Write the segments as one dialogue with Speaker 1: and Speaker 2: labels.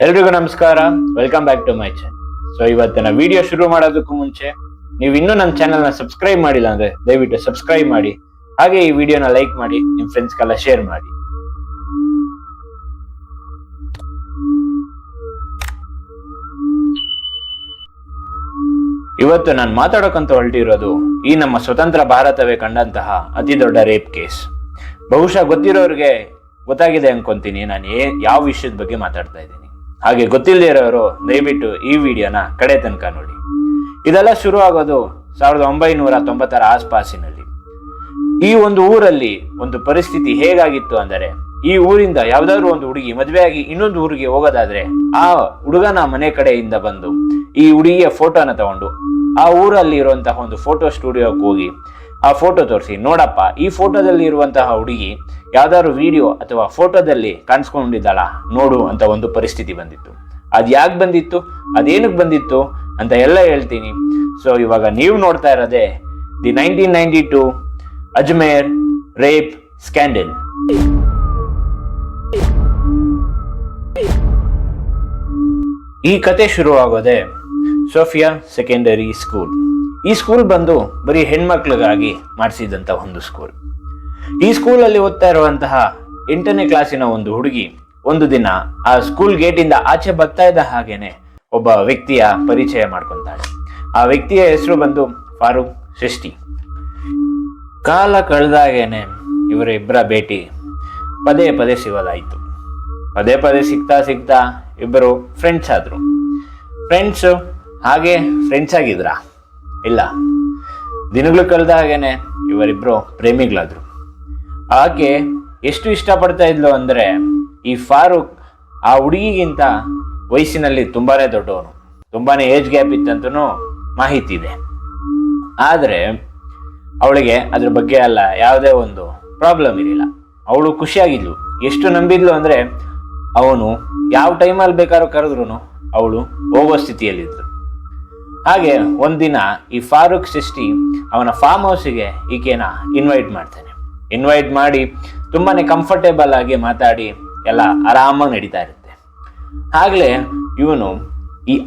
Speaker 1: ಎಲ್ರಿಗೂ ನಮಸ್ಕಾರ, welcome back to my channel. So ಇವತ್ತಿನ ವಿಡಿಯೋ ಶುರು ಮಾಡೋದಕ್ಕೂ ಮುಂಚೆ ನೀವು ಇನ್ನೂ ನನ್ನ ಚಾನಲ್ ನ ಸಬ್ಸ್ಕ್ರೈಬ್ ಮಾಡಿಲ್ಲ ಅಂದ್ರೆ ದಯವಿಟ್ಟು ಸಬ್ಸ್ಕ್ರೈಬ್ ಮಾಡಿ, ಹಾಗೆ ಈ ವಿಡಿಯೋನ ಲೈಕ್ ಮಾಡಿ, ನಿಮ್ ಫ್ರೆಂಡ್ಸ್ಗೆಲ್ಲ ಶೇರ್ ಮಾಡಿ. ಇವತ್ತು ನಾನು ಮಾತಾಡೋಕಂತ ಹೊರಟಿರೋದು ಈ ನಮ್ಮ ಸ್ವತಂತ್ರ ಭಾರತವೇ ಕಂಡಂತಹ ಅತಿ ದೊಡ್ಡ ರೇಪ್ ಕೇಸ್. ಬಹುಶಃ ಗೊತ್ತಿರೋರಿಗೆ ಗೊತ್ತಾಗಿದೆ ಅನ್ಕೊಂತೀನಿ ನಾನು ಯಾವ ವಿಷಯದ ಬಗ್ಗೆ ಮಾತಾಡ್ತಾ ಇದ್ದೀನಿ. ಹಾಗೆ ಗೊತ್ತಿಲ್ಲದೆ ಇರೋರು ದಯವಿಟ್ಟು ಈ ವಿಡಿಯೋನ ಕಡೆ ತನಕ ನೋಡಿ. ಇದೆಲ್ಲ ಶುರು ಆಗೋದು 1990 ಆಸ್ಪಾಸಿನಲ್ಲಿ. ಈ ಒಂದು ಊರಲ್ಲಿ ಒಂದು ಪರಿಸ್ಥಿತಿ ಹೇಗಾಗಿತ್ತು ಅಂದರೆ, ಈ ಊರಿಂದ ಯಾವ್ದಾದ್ರು ಒಂದು ಹುಡುಗಿ ಮದುವೆಯಾಗಿ ಇನ್ನೊಂದು ಊರಿಗೆ ಹೋಗೋದಾದ್ರೆ ಆ ಹುಡುಗನ ಮನೆ ಕಡೆಯಿಂದ ಬಂದು ಈ ಹುಡುಗಿಯ ಫೋಟೋನ ತಗೊಂಡು ಆ ಊರಲ್ಲಿ ಇರುವಂತಹ ಒಂದು ಫೋಟೋ ಸ್ಟುಡಿಯೋಕ್ಕೆ ಹೋಗಿ ಆ ಫೋಟೋ ತೋರಿಸಿ, ನೋಡಪ್ಪ ಈ ಫೋಟೋದಲ್ಲಿ ಇರುವಂತಹ ಹುಡುಗಿ ಯಾವ್ದಾದ್ರು ವಿಡಿಯೋ ಅಥವಾ ಫೋಟೋದಲ್ಲಿ ಕಾಣಿಸ್ಕೊಂಡಿದ್ದಾಳ ನೋಡು ಅಂತ ಒಂದು ಪರಿಸ್ಥಿತಿ ಬಂದಿತ್ತು. ಅದ್ ಯಾಕೆ ಬಂದಿತ್ತು, ಅದೇನಕ್ಕೆ ಬಂದಿತ್ತು ಅಂತ ಎಲ್ಲ ಹೇಳ್ತೀನಿ. ಸೊ ಇವಾಗ ನೀವು ನೋಡ್ತಾ ಇರೋದೇ ದಿ 1992 ಅಜ್ಮೇರ್ ರೇಪ್ ಸ್ಕ್ಯಾಂಡಲ್. ಈ ಕತೆ ಶುರುವಾಗೋದೆ ಸೋಫಿಯಾ ಸೆಕೆಂಡರಿ ಸ್ಕೂಲ್. ಈ ಸ್ಕೂಲ್ ಬಂದು ಬರೀ ಹೆಣ್ಮಕ್ಳಿಗಾಗಿ ಮಾಡಿಸಿದಂತ ಒಂದು ಸ್ಕೂಲ್. ಈ ಸ್ಕೂಲಲ್ಲಿ ಓದ್ತಾ ಇರುವಂತಹ 8ನೇ ಕ್ಲಾಸಿನ ಒಂದು ಹುಡುಗಿ ಒಂದು ದಿನ ಆ ಸ್ಕೂಲ್ ಗೇಟ್ ಇಂದ ಆಚೆ ಬರ್ತಾ ಇದ್ದ ಹಾಗೇನೆ ಒಬ್ಬ ವ್ಯಕ್ತಿಯ ಪರಿಚಯ ಮಾಡ್ಕೊಂತಾಳೆ. ಆ ವ್ಯಕ್ತಿಯ ಹೆಸರು ಬಂದು ಫಾರೂಕ್ ಶೆಟ್ಟಿ. ಕಾಲ ಕಳೆದಾಗೇನೆ ಇವರ ಇಬ್ಬರ ಭೇಟಿ ಪದೇ ಪದೇ ಸಿಗೋದಾಯ್ತು. ಪದೇ ಪದೇ ಸಿಗ್ತಾ ಇಬ್ಬರು ಫ್ರೆಂಡ್ಸ್ ಆದ್ರು. ಹಾಗೆ ಫ್ರೆಂಡ್ಸ್ ಆಗಿದ್ರ? ಇಲ್ಲ, ದಿನಗಳು ಕಳೆದ ಹಾಗೇನೆ ಇವರಿಬ್ರು ಪ್ರೇಮಿಗಳಾದ್ರು. ಆಕೆ ಎಷ್ಟು ಇಷ್ಟಪಡ್ತಾ ಇದ್ಲು ಅಂದ್ರೆ, ಈ ಫಾರೂಕ್ ಆ ಹುಡುಗಿಗಿಂತ ವಯಸ್ಸಿನಲ್ಲಿ ತುಂಬಾನೇ ದೊಡ್ಡವನು, ತುಂಬಾನೇ ಏಜ್ ಗ್ಯಾಪ್ ಇತ್ತಂತೂ ಮಾಹಿತಿ ಇದೆ. ಆದ್ರೆ ಅವಳಿಗೆ ಅದ್ರ ಬಗ್ಗೆ ಎಲ್ಲ ಯಾವುದೇ ಒಂದು ಪ್ರಾಬ್ಲಮ್ ಇರಲಿಲ್ಲ. ಅವಳು ಖುಷಿಯಾಗಿದ್ಲು. ಎಷ್ಟು ನಂಬಿದ್ಲು ಅಂದ್ರೆ, ಅವನು ಯಾವ ಟೈಮಲ್ಲಿ ಬೇಕಾದ್ರೂ ಕರೆದ್ರು ಅವಳು ಹೋಗೋ ಸ್ಥಿತಿಯಲ್ಲಿದ್ಲು. ಹಾಗೆ ಒಂದಿನ ಈ ಫಾರೂಕ್ ಶೆಟ್ಟಿ ಅವನ ಫಾರ್ಮ್ ಹೌಸ್ಗೆ ಈಕೆನ ಇನ್ವೈಟ್ ಮಾಡಿ ತುಂಬಾನೇ ಕಂಫರ್ಟೇಬಲ್ ಆಗಿ ಮಾತಾಡಿ ಎಲ್ಲ ಆರಾಮಾಗಿ ನಡೀತಾ ಇರುತ್ತೆ. ಆಗ್ಲೇ ಇವನು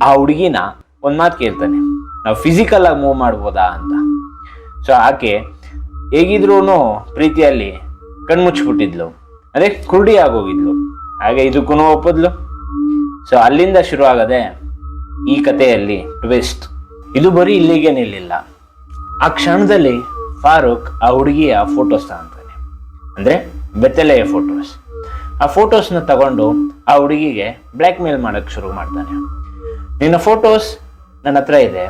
Speaker 1: ಆ ಹುಡುಗಿನ ಒಂದ್ ಮಾತು ಕೇಳ್ತಾನೆ, ನಾವು ಫಿಸಿಕಲ್ ಆಗಿ ಮೂವ್ ಮಾಡ್ಬೋದಾ ಅಂತ. ಸೊ ಆಕೆ ಹೇಗಿದ್ರು ಪ್ರೀತಿಯಲ್ಲಿ ಕಣ್ಮುಚ್ಚಿಬಿಟ್ಟಿದ್ಲು, ಅದೇ ಕುರುಡಿ ಆಗೋಗಿದ್ಲು. ಹಾಗೆ ಇದಕ್ಕೂ ಒಪ್ಪದ್ಲು. ಸೊ ಅಲ್ಲಿಂದ ಶುರು ಆಗದೆ ಈ ಕಥೆಯಲ್ಲಿ ಟ್ವಿಸ್ಟ್. ಇದು ಬರೀ ಇಲ್ಲಿಗೆ ನಿಲ್ಲಿಲ್ಲ. ಆ ಕ್ಷಣದಲ್ಲಿ ಫಾರೂಕ್ ಆ ಹುಡುಗಿಯ ಫೋಟೋಸ್ ತಗೊಂತಾನೆ, ಅಂದ್ರೆ ಬೆತ್ತಲೆಯ ಫೋಟೋಸ್. ಆ ಫೋಟೋಸ್ನ ತಗೊಂಡು ಆ ಹುಡುಗಿಗೆ ಬ್ಲ್ಯಾಕ್ ಮೇಲ್ ಮಾಡಕ್ ಶುರು ಮಾಡ್ತಾನೆ. ನಿನ್ನ ಫೋಟೋಸ್ ನನ್ನ ಹತ್ರ ಇದೆ,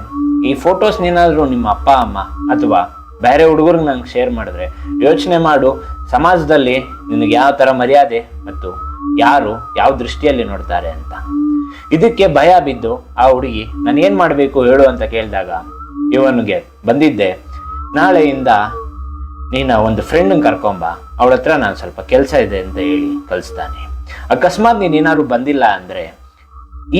Speaker 1: ಈ ಫೋಟೋಸ್ ನೀನಾದ್ರೂ ನಿಮ್ಮ ಅಪ್ಪ ಅಮ್ಮ ಅಥವಾ ಬೇರೆ ಹುಡುಗರಿಗೆ ನಂಗೆ ಶೇರ್ ಮಾಡಿದ್ರೆ ಯೋಚನೆ ಮಾಡು, ಸಮಾಜದಲ್ಲಿ ನಿನಗೆ ಯಾವ ತರ ಮರ್ಯಾದೆ ಮತ್ತು ಯಾರು ಯಾವ ದೃಷ್ಟಿಯಲ್ಲಿ ನೋಡ್ತಾರೆ ಅಂತ. ಇದಕ್ಕೆ ಭಯ ಬಿದ್ದು ಆ ಹುಡುಗಿ ನಾನು ಏನ್ ಮಾಡ್ಬೇಕು ಹೇಳು ಅಂತ ಕೇಳಿದಾಗ ಇವನಿಗೆ ಬಂದಿದ್ದೆ, ನಾಳೆಯಿಂದ ನೀನ ಒಂದು ಫ್ರೆಂಡ್ ಕರ್ಕೊಂಬ, ಅವಳ ಹತ್ರ ನಾನು ಸ್ವಲ್ಪ ಕೆಲಸ ಇದೆ ಅಂತ ಹೇಳಿ ಕಳಿಸ್ತಾನೆ. ಅಕಸ್ಮಾತ್ ನೀನ್ ಏನಾದ್ರು ಬಂದಿಲ್ಲ ಅಂದ್ರೆ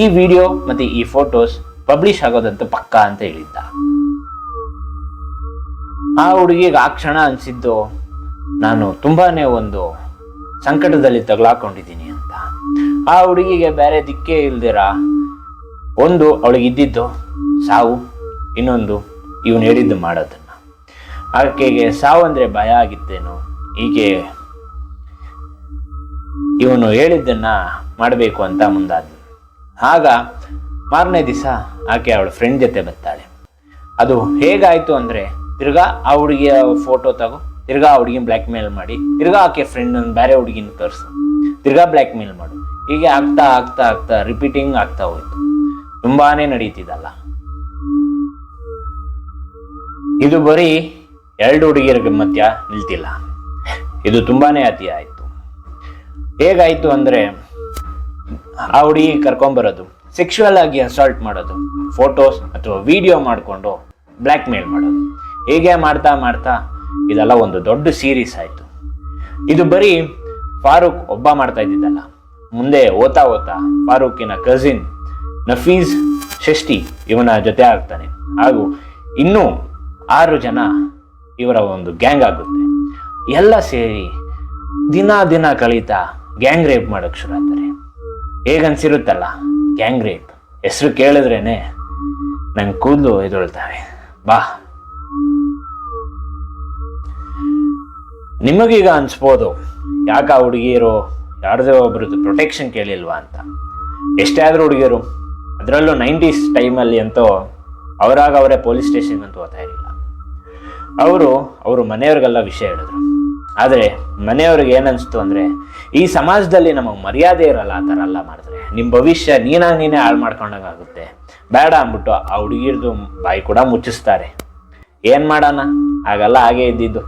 Speaker 1: ಈ ವಿಡಿಯೋ ಮತ್ತೆ ಈ ಫೋಟೋಸ್ ಪಬ್ಲಿಷ್ ಆಗೋದಂತ ಪಕ್ಕಾ ಅಂತ ಹೇಳಿದ್ದ. ಆ ಹುಡುಗಿಗೆ ಆ ಕ್ಷಣ ಅನ್ಸಿದ್ದು, ನಾನು ತುಂಬಾನೇ ಒಂದು ಸಂಕಟದಲ್ಲಿ ತಗಲಾಕೊಂಡಿದ್ದೀನಿ ಅಂತ. ಆ ಹುಡುಗಿಗೆ ಬೇರೆ ದಿಕ್ಕೇ ಇಲ್ದಿರ, ಒಂದು ಅವಳಿಗೆ ಇದ್ದಿದ್ದು ಸಾವು, ಇನ್ನೊಂದು ಇವನು ಹೇಳಿದ್ದು ಮಾಡೋದನ್ನ. ಆಕೆಗೆ ಸಾವು ಅಂದ್ರೆ ಭಯ ಆಗಿತ್ತೇನು, ಹೀಗೆ ಇವನು ಹೇಳಿದ್ದನ್ನ ಮಾಡಬೇಕು ಅಂತ ಮುಂದಾದ್ಲು. ಆಗ ಮಾರನೇ ದಿವಸ ಆಕೆ ಅವಳ ಫ್ರೆಂಡ್ ಜೊತೆ ಬರ್ತಾಳೆ. ಅದು ಹೇಗಾಯ್ತು ಅಂದ್ರೆ, ತಿರ್ಗಾ ಆ ಹುಡುಗಿಯ ಫೋಟೋ ತಗೋ, ತಿರ್ಗಾ ಆ ಹುಡುಗಿನ ಬ್ಲ್ಯಾಕ್ ಮೇಲ್ ಮಾಡಿ, ತಿರ್ಗಾ ಆಕೆ ಫ್ರೆಂಡ್ ಬೇರೆ ಹುಡುಗಿನ ತೋರಿಸು, ತಿರ್ಗಾ ಬ್ಲ್ಯಾಕ್ ಮೇಲ್ ಮಾಡು, ಹೀಗೆ ಆಗ್ತಾ ರಿಪೀಟಿಂಗ್ ಆಗ್ತಾ ಹೋಯ್ತು. ತುಂಬಾನೇ ನಡೀತಿದಲ್ಲ. ಇದು ಬರೀ 2 ಹುಡುಗಿಯರ ಮಧ್ಯ ನಿಲ್ತಿಲ್ಲ, ಇದು ತುಂಬಾನೇ ಅತಿ ಆಯ್ತು. ಹೇಗಾಯ್ತು ಅಂದ್ರೆ, ಆ ಹುಡುಗಿ ಕರ್ಕೊಂಬರೋದು, ಸೆಕ್ಷುವಲ್ ಆಗಿ ಅಸಾಲ್ಟ್ ಮಾಡೋದು, ಫೋಟೋಸ್ ಅಥವಾ ವಿಡಿಯೋ ಮಾಡಿಕೊಂಡು ಬ್ಲ್ಯಾಕ್ ಮೇಲ್ ಮಾಡೋದು, ಹೀಗೆ ಮಾಡ್ತಾ ಇದೆಲ್ಲ ಒಂದು ದೊಡ್ಡ ಸೀರೀಸ್ ಆಯ್ತು. ಇದು ಬರೀ ಫಾರೂಕ್ ಒಬ್ಬ ಮಾಡ್ತಾ ಇದ್ದಿದ್ದಲ್ಲ. ಮುಂದೆ ಓದ್ತಾ ಫಾರೂಕಿನ ಕಸಿನ್ ನಫೀಸ್ ಶೆಟ್ಟಿ ಇವನ ಜೊತೆ ಆಗ್ತಾನೆ. ಹಾಗೂ ಇನ್ನೂ 6 ಜನ ಇವರ ಒಂದು ಗ್ಯಾಂಗ್ ಆಗುತ್ತೆ. ಎಲ್ಲ ಸೇರಿ ದಿನ ಕಳೀತಾ ಗ್ಯಾಂಗ್ ರೇಪ್ ಮಾಡಕ್ ಶುರು ಆಗ್ತಾರೆ. ಹೇಗನ್ಸಿರುತ್ತಲ್ಲ ಗ್ಯಾಂಗ್ ರೇಪ್ ಹೆಸರು ಕೇಳಿದ್ರೇನೆ ನಂಗೆ ಕೂದಲು ಎದೊಳ್ತವೆ. ಬಾ, ನಿಮಗೀಗ ಅನ್ಸ್ಬೋದು ಯಾಕ ಹುಡುಗಿಯರು ಯಾರ್ದೋ ಒಬ್ರದ್ದು ಪ್ರೊಟೆಕ್ಷನ್ ಕೇಳಿಲ್ವಾ ಅಂತ. ಎಷ್ಟೇ ಆದ್ರೂ ಹುಡುಗಿಯರು, ಅದರಲ್ಲೂ 90s ಟೈಮಲ್ಲಿ ಅಂತೂ ಅವರಾಗ ಅವರೇ ಪೊಲೀಸ್ ಸ್ಟೇಷನ್ ಅಂತೂ ಹೋಗ್ತಾ ಇರಲಿಲ್ಲ. ಅವರು ಮನೆಯವ್ರಿಗೆಲ್ಲ ವಿಷಯ ಹೇಳಿದ್ರು. ಆದರೆ ಮನೆಯವ್ರಿಗೆ ಏನನ್ಸ್ತು ಅಂದರೆ, ಈ ಸಮಾಜದಲ್ಲಿ ನಮಗೆ ಮರ್ಯಾದೆ ಇರಲ್ಲ ಆ ಥರ ಎಲ್ಲ ಮಾಡಿದ್ರೆ, ನಿಮ್ಮ ಭವಿಷ್ಯ ನೀನೇ ಹಾಳು ಮಾಡ್ಕೊಂಡಂಗಾಗುತ್ತೆ, ಬೇಡ ಅಂದ್ಬಿಟ್ಟು ಆ ಹುಡುಗಿರ್ದು ಬಾಯಿ ಕೂಡ ಮುಚ್ಚಿಸ್ತಾರೆ. ಏನು ಮಾಡೋಣ, ಹಾಗೆಲ್ಲ ಹಾಗೆ ಇದ್ದಿದ್ದು.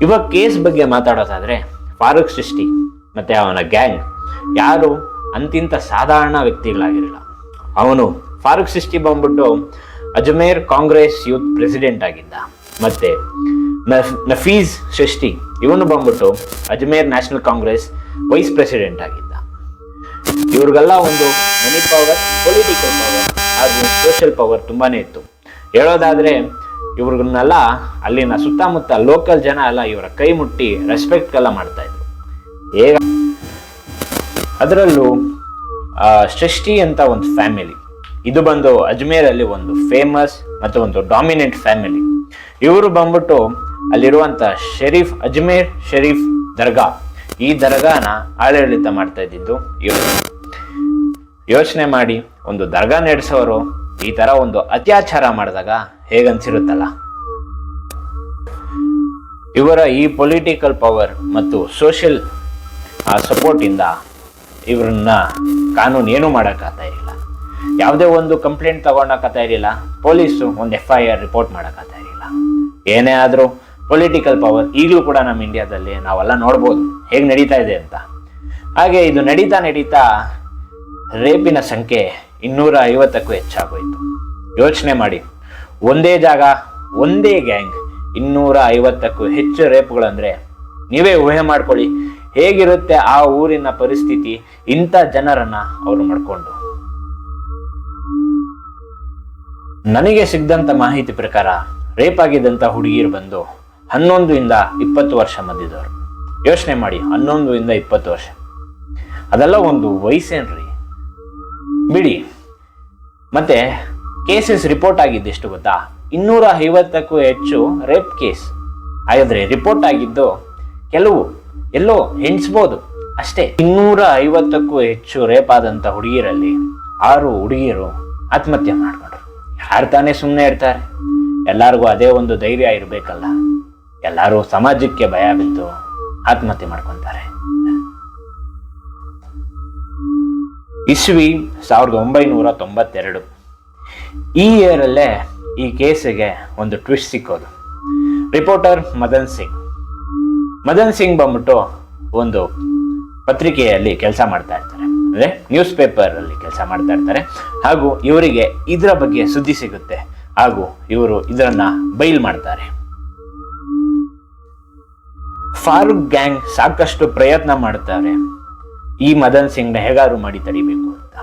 Speaker 1: ಇವಾಗ ಕೇಸ್ ಬಗ್ಗೆ ಮಾತಾಡೋದಾದ್ರೆ, ಫಾರೂಕ್ ಸೃಷ್ಟಿ ಮತ್ತೆ ಅವನ ಗ್ಯಾಂಗ್ ಯಾರು ಅಂತಿಂತ ಸಾಧಾರಣ ವ್ಯಕ್ತಿಗಳಾಗಿರಲಿಲ್ಲ. ಫಾರೂಕ್ ಸೃಷ್ಟಿ ಬಂದ್ಬಿಟ್ಟು ಅಜ್ಮೇರ್ ಕಾಂಗ್ರೆಸ್ ಯೂತ್ ಪ್ರೆಸಿಡೆಂಟ್ ಆಗಿದ್ದ. ಮತ್ತೆ ನಫೀಸ್ ಸೃಷ್ಟಿ ಇವನು ಬಂದ್ಬಿಟ್ಟು Ajmer national Congress vice president ಆಗಿದ್ದ. ಇವ್ರಿಗೆಲ್ಲ ಒಂದು ಮನಿ ಪವರ್, ಪೊಲಿಟಿಕಲ್ ಪವರ್ ಹಾಗೂ ಸೋಷಿಯಲ್ ಪವರ್ ತುಂಬಾನೇ ಇತ್ತು. ಹೇಳೋದಾದ್ರೆ ಇವ್ರನ್ನೆಲ್ಲ ಅಲ್ಲಿನ ಸುತ್ತಮುತ್ತ ಲೋಕಲ್ ಜನ ಎಲ್ಲ ಇವರ ಕೈ ಮುಟ್ಟಿ ರೆಸ್ಪೆಕ್ಟ್ ಎಲ್ಲ ಮಾಡ್ತಾ ಇದ್ರು. ಹೇಗ ಅದರಲ್ಲೂ ಸೃಷ್ಟಿ ಅಂತ ಒಂದು ಫ್ಯಾಮಿಲಿ, ಇದು ಬಂದು ಅಜ್ಮೇರಲ್ಲಿ ಒಂದು ಫೇಮಸ್ ಮತ್ತು ಒಂದು ಡಾಮಿನೆಂಟ್ ಫ್ಯಾಮಿಲಿ. ಇವರು ಬಂದ್ಬಿಟ್ಟು ಅಲ್ಲಿರುವಂತ ಅಜ್ಮೇರ್ ಶರೀಫ್ ದರ್ಗಾ, ಈ ದರ್ಗಾನ ಆಡಳಿತ ಮಾಡ್ತಾ ಇದ್ದಿದ್ದು ಇವರು. ಯೋಚನೆ ಮಾಡಿ, ಒಂದು ದರ್ಗಾ ನಡೆಸೋರು ಈ ತರ ಒಂದು ಅತ್ಯಾಚಾರ ಮಾಡಿದಾಗ ಹೇಗನ್ಸಿರುತ್ತಲ್ಲ. ಇವರ ಈ ಪೊಲಿಟಿಕಲ್ ಪವರ್ ಮತ್ತು ಸೋಷಿಯಲ್ ಸಪೋರ್ಟ್ ಇಂದ ಇವ್ರನ್ನ ಕಾನೂನು ಏನು ಮಾಡೋಕ್ಕಾಗ್ತಾ ಇರಲಿಲ್ಲ. ಯಾವುದೇ ಒಂದು ಕಂಪ್ಲೇಂಟ್ ತಗೊಳಕ್ಕಾಗ್ತಾ ಇರಲಿಲ್ಲ. ಪೊಲೀಸು ಒಂದು FIR ರಿಪೋರ್ಟ್ ಮಾಡೋಕ್ಕಾಗ್ತಾ ಇರಲಿಲ್ಲ. ಏನೇ ಆದರೂ ಪೊಲಿಟಿಕಲ್ ಪವರ್ ಈಗಲೂ ಕೂಡ ನಮ್ಮ ಇಂಡಿಯಾದಲ್ಲಿ ನಾವೆಲ್ಲ ನೋಡ್ಬೋದು ಹೇಗೆ ನಡೀತಾ ಇದೆ ಅಂತ. ಹಾಗೆ ಇದು ನಡೀತಾ ರೇಪಿನ ಸಂಖ್ಯೆ 250ಕ್ಕೂ ಹೆಚ್ಚಾಗೋಯ್ತು. ಯೋಚನೆ ಮಾಡಿ, ಒಂದೇ ಜಾಗ, ಒಂದೇ ಗ್ಯಾಂಗ್ 250ಕ್ಕೂ ಹೆಚ್ಚು ರೇಪ್ಗಳಂದ್ರೆ ನೀವೇ ಊಹೆ ಮಾಡ್ಕೊಳ್ಳಿ ಹೇಗಿರುತ್ತೆ ಆ ಊರಿನ ಪರಿಸ್ಥಿತಿ ಇಂಥ ಜನರನ್ನ ಅವರು ಮಾಡ್ಕೊಂಡು. ನನಗೆ ಸಿಗ್ದಂತ ಮಾಹಿತಿ ಪ್ರಕಾರ ರೇಪ್ ಆಗಿದ್ದಂತ ಹುಡುಗಿರು ಬಂದು 11 ಇಂದ 20 ವರ್ಷ ಮಧ್ಯದವರು. ಯೋಚನೆ ಮಾಡಿ, 11 ಇಂದ 20 ವರ್ಷ, ಅದೆಲ್ಲ ಒಂದು ವಯಸ್ಸೇನ್ರಿ ಬಿಡಿ. ಮತ್ತೆ ಕೇಸಸ್ ರಿಪೋರ್ಟ್ ಆಗಿದ್ದು ಎಷ್ಟು ಗೊತ್ತಾ? 250ಕ್ಕೂ ಹೆಚ್ಚು ರೇಪ್ ಕೇಸ್. ಹಾಗಾದ್ರೆ ರಿಪೋರ್ಟ್ ಆಗಿದ್ದು ಕೆಲವು ಎಲ್ಲೋ ಎಣಿಸ್ಬೋದು ಅಷ್ಟೇ. 250ಕ್ಕೂ ಹೆಚ್ಚು ರೇಪ್ ಆದಂತ ಹುಡುಗಿಯರಲ್ಲಿ 6 ಹುಡುಗಿಯರು ಆತ್ಮಹತ್ಯೆ ಮಾಡ್ಕೊಂಡ್ರು. ಯಾರು ತಾನೇ ಸುಮ್ಮನೆ ಇರ್ತಾರೆ? ಎಲ್ಲರಿಗೂ ಅದೇ ಒಂದು ಧೈರ್ಯ ಇರಬೇಕಲ್ಲ. ಎಲ್ಲರೂ ಸಮಾಜಕ್ಕೆ ಭಯ ಬಿದ್ದು ಆತ್ಮಹತ್ಯೆ ಮಾಡ್ಕೊಂತಾರೆ. ಇಸ್ವಿ 1992, ಈ ಇಯರಲ್ಲೇ ಈ ಕೇಸಿಗೆ ಒಂದು ಟ್ವಿಸ್ಟ್ ಸಿಕ್ಕೋದು. ರಿಪೋರ್ಟರ್ ಮದನ್ ಸಿಂಗ್ ಬಂದ್ಬಿಟ್ಟು ಒಂದು ಪತ್ರಿಕೆಯಲ್ಲಿ ಕೆಲಸ ಮಾಡ್ತಾ ಇರ್ತಾರೆ, ಅಂದ್ರೆ ನ್ಯೂಸ್ ಪೇಪರ್ ಅಲ್ಲಿ ಕೆಲಸ ಮಾಡ್ತಾ ಇರ್ತಾರೆ. ಹಾಗೂ ಇವರಿಗೆ ಇದರ ಬಗ್ಗೆ ಸುದ್ದಿ ಸಿಗುತ್ತೆ ಹಾಗೂ ಇವರು ಇದನ್ನ ಬೈಲ್ ಮಾಡ್ತಾರೆ. ಫಾರೂಕ್ ಗ್ಯಾಂಗ್ ಸಾಕಷ್ಟು ಪ್ರಯತ್ನ ಮಾಡ್ತಾರೆ ಈ ಮದನ್ ಸಿಂಗ್ ನ ಹೇಗಾದ್ರು ಮಾಡಿ ತಡಿಬೇಕು ಅಂತ.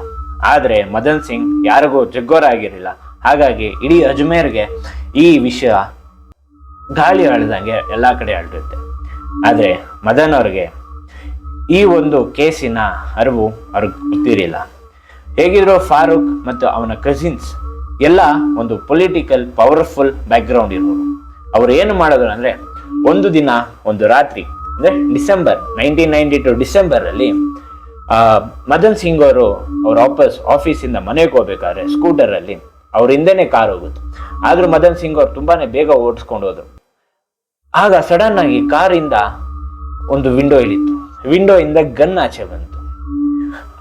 Speaker 1: ಆದ್ರೆ ಮದನ್ ಸಿಂಗ್ ಯಾರಿಗೂ ಜಗ್ಗೋರ ಆಗಿರಲಿಲ್ಲ. ಹಾಗಾಗಿ ಇಡೀ ಅಜ್ಮೇರ್ಗೆ ಈ ವಿಷಯ ಗಾಳಿ ಹರಡ್ದಂಗೆ ಎಲ್ಲಾ ಕಡೆ ಹರಡುತ್ತೆ. ಆದ್ರೆ ಮದನ್ ಅವ್ರಿಗೆ ಈ ಒಂದು ಕೇಸಿನ ಅರಿವು ಅವ್ರಿಗೆ ಗೊತ್ತಿರಲಿಲ್ಲ. ಹೇಗಿದ್ರು ಫಾರೂಕ್ ಮತ್ತು ಅವನ ಕಸಿನ್ಸ್ ಎಲ್ಲ ಒಂದು ಪೊಲಿಟಿಕಲ್ ಪವರ್ಫುಲ್ ಬ್ಯಾಕ್ಗ್ರೌಂಡ್ ಇರೋರು. ಅವ್ರು ಏನು ಮಾಡಿದ್ರು ಅಂದ್ರೆ, ಒಂದು ದಿನ ಒಂದು ರಾತ್ರಿ, ಅಂದ್ರೆ ಡಿಸೆಂಬರ್ 1992 ಡಿಸೆಂಬರ್ ಅಲ್ಲಿ ಮದನ್ ಸಿಂಗ್ ಅವರು ಅವ್ರ ಆಫೀಸಿಂದ ಮನೆಗೆ ಹೋಗ್ಬೇಕಾದ್ರೆ ಸ್ಕೂಟರ್ ಅಲ್ಲಿ ಅವ್ರ ಹಿಂದೆನೆ ಕಾರ್ ಹೋಗುತ್ತೆ. ಆದ್ರೂ ಮದನ್ ಸಿಂಗ್ ಅವ್ರು ತುಂಬಾನೇ ಬೇಗ ಓಡಿಸ್ಕೊಂಡು ಹೋದ್ರು. ಆಗ ಸಡನ್ ಆಗಿ ಕಾರಿಂದ ಒಂದು ವಿಂಡೋ ಇಳಿತು. ವಿಂಡೋ ಇಂದ ಗನ್ ಆಚೆ ಬಂತು.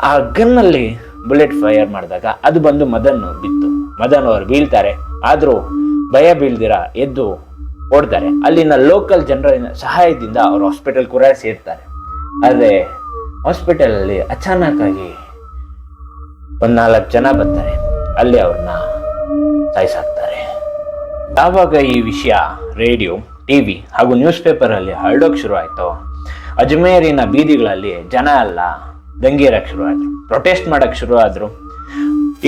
Speaker 1: ಆ ಗನ್ ಅಲ್ಲಿ ಬುಲೆಟ್ ಫೈರ್ ಮಾಡಿದಾಗ ಅದು ಬಂದು ಮದನ್ ಬಿತ್ತು. ಮದನ್ ಅವರು ಬೀಳ್ತಾರೆ. ಆದ್ರೂ ಭಯ ಬೀಳ್ದಿರ ಎದ್ದು ಓಡ್ತಾರೆ. ಅಲ್ಲಿನ ಲೋಕಲ್ ಜನರ ಸಹಾಯದಿಂದ ಅವ್ರು ಹಾಸ್ಪಿಟಲ್ ಕೂಡ ಸೇರ್ತಾರೆ. ಆದ್ರೆ ಹಾಸ್ಪಿಟಲ್ ಅಲ್ಲಿ ಅಚಾನಕ್ ಆಗಿ 4 ಜನ ಬರ್ತಾರೆ. ಅಲ್ಲಿ ಅವ್ರನ್ನ ಸಾಯಿಸಾಕ್ತಾರೆ. ಯಾವಾಗ ಈ ವಿಷಯ ರೇಡಿಯೋ, ಟಿವಿ ಹಾಗೂ ನ್ಯೂಸ್ ಪೇಪರ್ ಅಲ್ಲಿ ಹರಡೋಕ್ ಶುರು ಆಯ್ತು, ಅಜ್ಮೇರಿನ ಬೀದಿಗಳಲ್ಲಿ ಜನ ಎಲ್ಲ ದಂಗೇರಕ್ ಶುರು ಆದ್ರು, ಪ್ರೊಟೆಸ್ಟ್ ಮಾಡಕ್ ಶುರು ಆದ್ರು.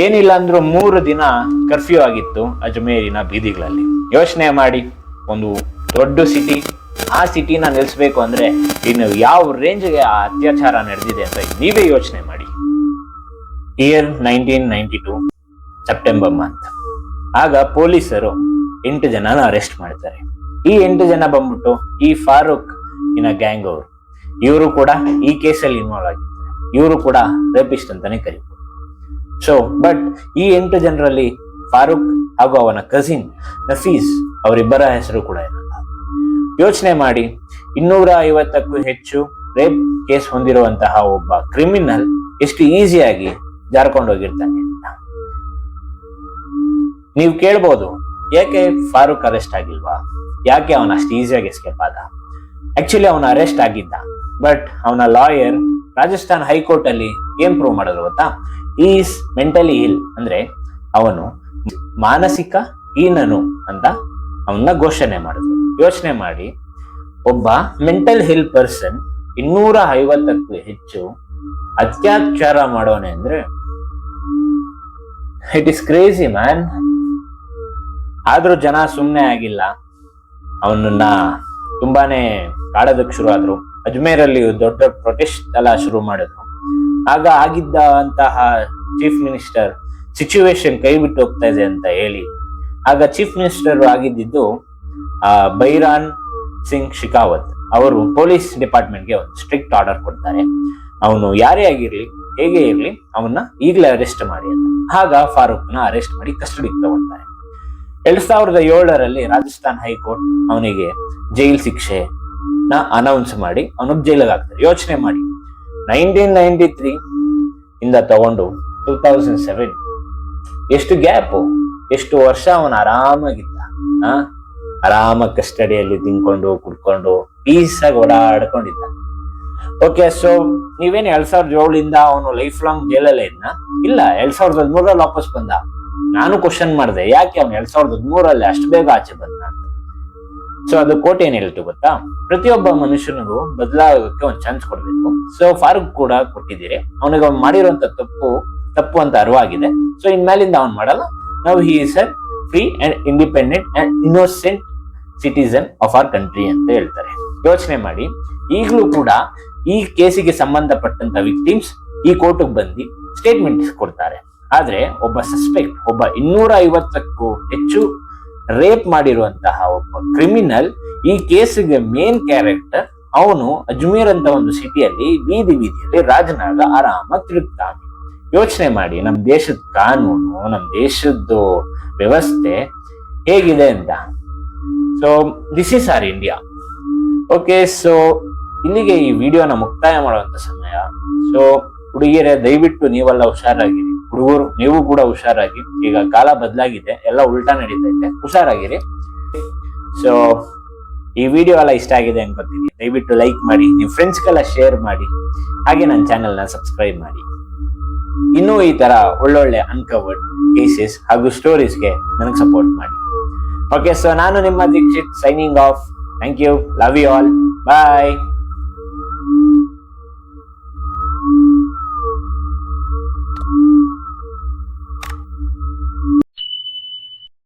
Speaker 1: ಏನಿಲ್ಲ ಅಂದ್ರೂ 3 ದಿನ ಕರ್ಫ್ಯೂ ಆಗಿತ್ತು ಅಜ್ಮೇರಿನ ಬೀದಿಗಳಲ್ಲಿ. ಯೋಚನೆ ಮಾಡಿ, ಒಂದು ದೊಡ್ಡ ಸಿಟಿ, ಆ ಸಿಟಿನ ನಿಲ್ಲಿಸ್ಬೇಕು ಅಂದ್ರೆ ಇನ್ನು ಯಾವ ರೇಂಜ್ಗೆ ಆ ಅತ್ಯಾಚಾರ ನಡೆದಿದೆ ಅಂತ ನೀವೇ ಯೋಚನೆ ಮಾಡಿ. Year 1992 September month. ಆಗ ಪೊಲೀಸರು 8 ಜನನ ಅರೆಸ್ಟ್ ಮಾಡ್ತಾರೆ. ಈ 8 ಜನ ಬಂದ್ಬಿಟ್ಟು ಈ ಫಾರೂಕ್ ಇನ ಗ್ಯಾಂಗ್ ಅವರು. ಇವರು ಕೂಡ ಈ ಕೇಸಲ್ಲಿ ಇನ್ವಾಲ್ವ್ ಆಗಿರ್ತಾರೆ. ಇವರು ಕೂಡ ರೇಪಿಸ್ಟ್ ಅಂತಾನೆ ಕರೀಬಹುದು. ಸೊ ಬಟ್ ಈ 8 ಜನರಲ್ಲಿ ಫಾರೂಕ್ ಹಾಗೂ ಅವನ ಕಸಿನ್ ನಫೀಸ್ ಅವರಿಬ್ಬರ ಹೆಸರು ಕೂಡ ಇರಲ್ಲ. ಯೋಚನೆ ಮಾಡಿ, 250ಕ್ಕೂ ಹೆಚ್ಚು ರೇಪ್ ಕೇಸ್ ಹೊಂದಿರುವಂತಹ ಒಬ್ಬ ಕ್ರಿಮಿನಲ್ ಎಷ್ಟು ಈಸಿಯಾಗಿ ಜಾರ್ಕೊಂಡು ಹೋಗಿರ್ತಾನೆ ಅಂತ. ನೀವು ಕೇಳ್ಬೋದು, ಯಾಕೆ ಫಾರೂಕ್ ಅರೆಸ್ಟ್ ಆಗಿಲ್ವಾ, ಯಾಕೆ ಅವನ ಅಷ್ಟು ಈಸಿಯಾಗಿ ಎಸ್ಕೇಪ್ ಆದ? ಆಕ್ಚುಲಿ ಅವನ ಅರೆಸ್ಟ್ ಆಗಿದ್ದ, ಬಟ್ ಅವನ ಲಾಯರ್ ರಾಜಸ್ಥಾನ್ ಹೈಕೋರ್ಟ್ ಅಲ್ಲಿ ಏನ್ ಪ್ರೂವ್ ಮಾಡಿದ್ರು ಗೊತ್ತಾ? ಈಸ್ ಮೆಂಟಲಿ ಇಲ್, ಅಂದ್ರೆ ಅವನು ಮಾನಸಿಕ ಹೀನನು ಅಂತ ಅವನ್ನ ಘೋಷಣೆ ಮಾಡಿದ್ರು. ಯೋಚನೆ ಮಾಡಿ, ಒಬ್ಬ ಮೆಂಟಲ್ ಹಿಲ್ ಪರ್ಸನ್ 250ಕ್ಕೂ ಹೆಚ್ಚು ಅತ್ಯಾಚಾರ ಮಾಡೋನೆ ಅಂದ್ರೆ ಇಟ್ ಇಸ್ ಕ್ರೇಜಿ ಮ್ಯಾನ್. ಆದ್ರೂ ಜನ ಸುಮ್ಮನೆ ಆಗಿಲ್ಲ, ಅವನನ್ನ ತುಂಬಾನೇ ಕಾಡೋದಕ್ಕೆ ಶುರು ಆದ್ರು. ಅಜ್ಮೇರಲ್ಲಿ ದೊಡ್ಡ ಪ್ರೊಟೆಸ್ಟ್ ಎಲ್ಲ ಶುರು ಮಾಡಿದ್ರು. ಆಗ ಆಗಿದ್ದಂತಹ ಚೀಫ್ ಮಿನಿಸ್ಟರ್ ಸಿಚುವೇಶನ್ ಕೈ ಬಿಟ್ಟು ಹೋಗ್ತಾ ಇದೆ ಅಂತ ಹೇಳಿ, ಆಗ ಚೀಫ್ ಮಿನಿಸ್ಟರ್ ಆಗಿದ್ದು ಬೈರಾನ್ ಸಿಂಗ್ ಶಿಕಾವತ್ ಅವರು ಪೊಲೀಸ್ ಡಿಪಾರ್ಟ್ಮೆಂಟ್ಗೆ ಒಂದು ಸ್ಟ್ರಿಕ್ಟ್ ಆರ್ಡರ್ ಕೊಡ್ತಾರೆ, ಅವನು ಯಾರೇ ಆಗಿರ್ಲಿ ಹೇಗೆ ಇರ್ಲಿ ಅವನ್ನ ಈಗಲೇ ಅರೆಸ್ಟ್ ಮಾಡಿ ಅಂತ. ಆಗ ಫಾರೂಕ್ನ ಅರೆಸ್ಟ್ ಮಾಡಿ ಕಸ್ಟಡಿಗೆ ತಗೊಳ್ತಾರೆ. 2007ರಲ್ಲಿ ರಾಜಸ್ಥಾನ್ ಹೈಕೋರ್ಟ್ ಅವನಿಗೆ ಜೈಲ್ ಶಿಕ್ಷೆ ಅನೌನ್ಸ್ ಮಾಡಿ ಅವನಿಗೆ ಜೈಲಿಗೆ ಹಾಕ್ತಾರೆ. ಯೋಚನೆ ಮಾಡಿ, 1993 ಇಂದ ತಗೊಂಡು 2007 ಎಷ್ಟು ಗ್ಯಾಪ್, ಎಷ್ಟು ವರ್ಷ ಅವನು ಆರಾಮಾಗಿದ್ದ. ಆರಾಮಾಗಿ ಕಸ್ಟಡಿಯಲ್ಲಿ ತಿನ್ಕೊಂಡು ಕುಡ್ಕೊಂಡು ಪೀಸಾಗಿ ಓಡಾಡ್ಕೊಂಡಿದ್ದ. ಓಕೆ, ಸೊ ನೀವೇನು 2007ಇಂದ ಅವನು ಲೈಫ್ ಲಾಂಗ್ ಜೈಲಲ್ಲೇ ಇದ್ನ? ಇಲ್ಲ, 2013ರಲ್ಲಿ ವಾಪಸ್ ಬಂದ. ನಾನು ಕ್ವಶನ್ ಮಾಡಿದೆ, ಯಾಕೆ ಅವನು 2013ರಲ್ಲಿ ಅಷ್ಟು ಬೇಗ ಆಚೆ ಬಂದ ಅಂತ. ಸೊ ಅದು ಕೋರ್ಟ್ ಏನ್ ಹೇಳ್ತು ಗೊತ್ತಾ? ಪ್ರತಿಯೊಬ್ಬ ಮನುಷ್ಯನಿಗೂ ಬದಲಾಗೋಕೆ ಒಂದು ಚಾನ್ಸ್ ಕೊಡ್ಬೇಕು. ಸೊ ಫಾರೂಕ್ ಕೂಡ ಕೊಟ್ಟಿದ್ದೀರಿ, ಅವನಿಗೆ ಅವ್ನು ಮಾಡಿರುವಂತ ತಪ್ಪು ಅಂತ ಅರಿವಾಗಿದೆ. ಸೊ ಇನ್ಮೇಲಿಂದ ಅವನ್ ಮಾಡಲ್ಲ. ನಾವು he is a free and independent and innocent citizen of our country ಅಂತ ಹೇಳ್ತಾರೆ. ಯೋಚನೆ ಮಾಡಿ, ಈಗಲೂ ಕೂಡ ಈ ಕೇಸಿಗೆ ಸಂಬಂಧಪಟ್ಟಂತ ವಿಕ್ಟಿಮ್ಸ್ ಈ ಕೋರ್ಟ್ಗೆ ಬಂದು ಸ್ಟೇಟ್ಮೆಂಟ್ ಕೊಡ್ತಾರೆ. ಆದ್ರೆ ಒಬ್ಬ ಸಸ್ಪೆಕ್ಟ್, ಒಬ್ಬ 250ಕ್ಕೂ ಹೆಚ್ಚು ರೇಪ್ ಮಾಡಿರುವಂತಹ ಒಬ್ಬ ಕ್ರಿಮಿನಲ್, ಈ ಕೇಸಿಗೆ ಮೇನ್ ಕ್ಯಾರೆಕ್ಟರ್, ಅವನು ಅಜ್ಮೀರ್ ಅಂತ ಒಂದು ಸಿಟಿಯಲ್ಲಿ ಬೀದಿಯಲ್ಲಿ ರಾಜನಾಗ ಆರಾಮಾಗಿ ತಿರುಗ್ತಾನೆ. ಯೋಚನೆ ಮಾಡಿ, ನಮ್ ದೇಶದ ಕಾನೂನು, ನಮ್ ದೇಶದ್ದು ವ್ಯವಸ್ಥೆ ಹೇಗಿದೆ ಅಂತ. So this is our India. Okay, so ಇಲ್ಲಿಗೆ ಈ ವಿಡಿಯೋನ ಮುಕ್ತಾಯ ಮಾಡುವಂತ ಸಮಯ. ಸೊ ಹುಡುಗಿಯರೇ, ದಯವಿಟ್ಟು ನೀವೆಲ್ಲ ಹುಷಾರಾಗಿರಿ. ಹುಡುಗರು ನೀವು ಕೂಡ ಹುಷಾರಾಗಿ. ಈಗ ಕಾಲ ಬದಲಾಗಿದೆ, ಎಲ್ಲ ಉಲ್ಟಾ ನಡೀತೈತೆ, ಹುಷಾರಾಗಿರಿ. ಸೊ ಈ ವಿಡಿಯೋ ಎಲ್ಲ ಇಷ್ಟ ಆಗಿದೆ ಅನ್ಕೋತೀನಿ. ದಯವಿಟ್ಟು ಲೈಕ್ ಮಾಡಿ, ನಿಮ್ ಫ್ರೆಂಡ್ಸ್ಗೆಲ್ಲ ಶೇರ್ ಮಾಡಿ, ಹಾಗೆ ನನ್ನ ಚಾನೆಲ್ನ ಸಬ್ಸ್ಕ್ರೈಬ್ ಮಾಡಿ. ಇನ್ನೂ ಈ ತರ ಒಳ್ಳೊಳ್ಳೆ ಅನ್ಕವರ್ಡ್ ಕೇಸಸ್ ಹಾಗೂ ಸ್ಟೋರೀಸ್ಗೆ ನನಗೆ ಸಪೋರ್ಟ್ ಮಾಡಿ. ಓಕೆ, ಸೊ ನಾನು ನಿಮ್ಮ Dikshit signing off. Thank you, love you all, bye.